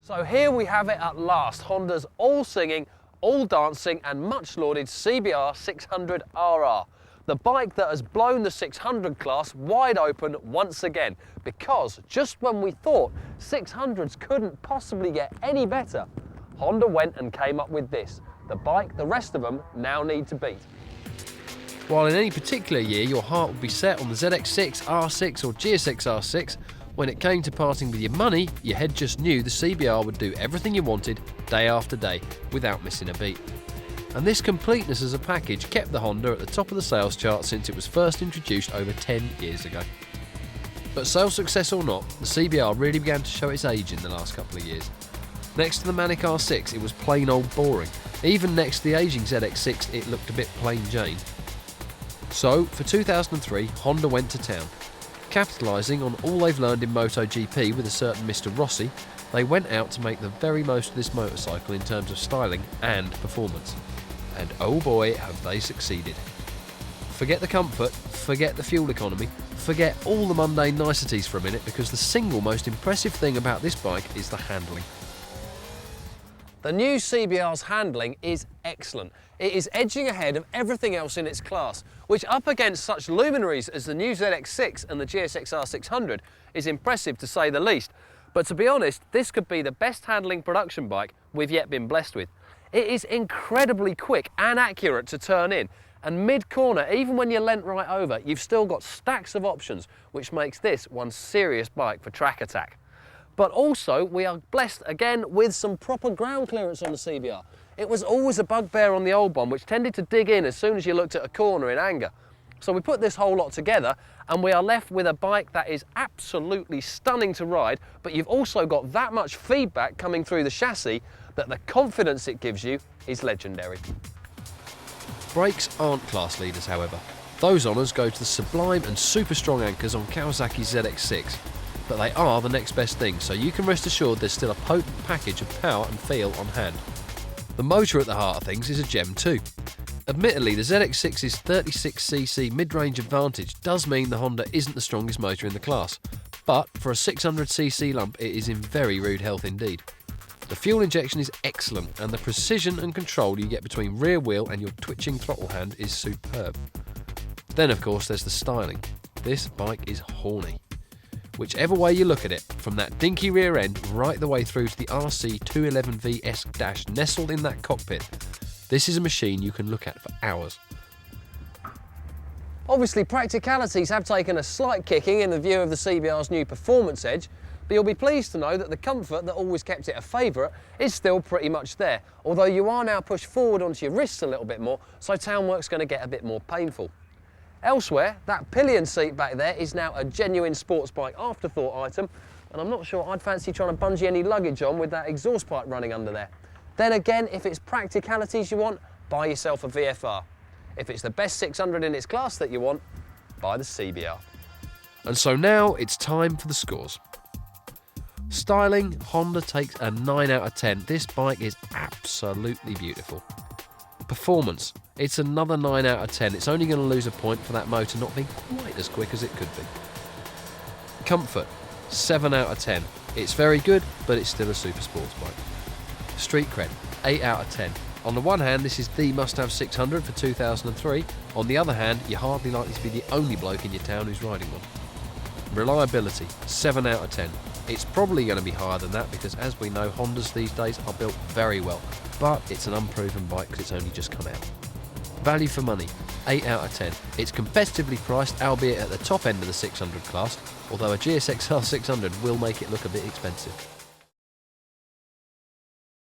So here we have it at last, Honda's all-singing, all-dancing and much-lauded CBR600RR. The bike that has blown the 600 class wide open once again, because just when we thought 600s couldn't possibly get any better, Honda went and came up with this, the bike the rest of them now need to beat. While in any particular year your heart would be set on the ZX6, R6 or GSX-R6, when it came to parting with your money, your head just knew the CBR would do everything you wanted, day after day, without missing a beat. And this completeness as a package kept the Honda at the top of the sales chart since it was first introduced over 10 years ago. But sales success or not, the CBR really began to show its age in the last couple of years. Next to the manic R6, it was plain old boring. Even next to the ageing ZX6, it looked a bit plain Jane. So, for 2003, Honda went to town. Capitalising on all they've learned in MotoGP with a certain Mr. Rossi, they went out to make the very most of this motorcycle in terms of styling and performance. And oh boy, have they succeeded. Forget the comfort, forget the fuel economy, forget all the mundane niceties for a minute, because the single most impressive thing about this bike is the handling. The new CBR's handling is excellent. It is edging ahead of everything else in its class, which up against such luminaries as the new ZX6 and the GSX-R600 is impressive to say the least. But to be honest, this could be the best handling production bike we've yet been blessed with. It is incredibly quick and accurate to turn in, and mid-corner, even when you're leant right over, you've still got stacks of options, which makes this one serious bike for track attack. But also, we are blessed again with some proper ground clearance on the CBR. It was always a bugbear on the old one, which tended to dig in as soon as you looked at a corner in anger. So we put this whole lot together and we are left with a bike that is absolutely stunning to ride, but you've also got that much feedback coming through the chassis that the confidence it gives you is legendary. Brakes aren't class leaders, however. Those honours go to the sublime and super strong anchors on Kawasaki's ZX6. But they are the next best thing, so you can rest assured there's still a potent package of power and feel on hand. The motor at the heart of things is a gem too. Admittedly, the ZX6's 36cc mid-range advantage does mean the Honda isn't the strongest motor in the class, but for a 600cc lump it is in very rude health indeed. The fuel injection is excellent, and the precision and control you get between rear wheel and your twitching throttle hand is superb. Then of course there's the styling. This bike is horny. Whichever way you look at it, from that dinky rear end right the way through to the RC211V dash nestled in that cockpit, this is a machine you can look at for hours. Obviously, practicalities have taken a slight kicking in the view of the CBR's new performance edge, but you'll be pleased to know that the comfort that always kept it a favourite is still pretty much there, although you are now pushed forward onto your wrists a little bit more, so town work's going to get a bit more painful. Elsewhere, that pillion seat back there is now a genuine sports bike afterthought item, and I'm not sure I'd fancy trying to bungee any luggage on with that exhaust pipe running under there. Then again, if it's practicalities you want, buy yourself a VFR. If it's the best 600 in its class that you want, buy the CBR. And so now it's time for the scores. Styling, Honda takes a 9 out of 10. This bike is absolutely beautiful. Performance, it's another 9 out of 10. It's only going to lose a point for that motor not being quite as quick as it could be. Comfort, 7 out of 10. It's very good, but it's still a super sports bike. Street cred, 8 out of 10. On the one hand, this is the must-have 600 for 2003. On the other hand, you're hardly likely to be the only bloke in your town who's riding one. Reliability, 7 out of 10. It's probably going to be higher than that because, as we know, Hondas these days are built very well, but it's an unproven bike because it's only just come out. Value for money, 8 out of 10. It's competitively priced, albeit at the top end of the 600 class, although a GSX-R600 will make it look a bit expensive.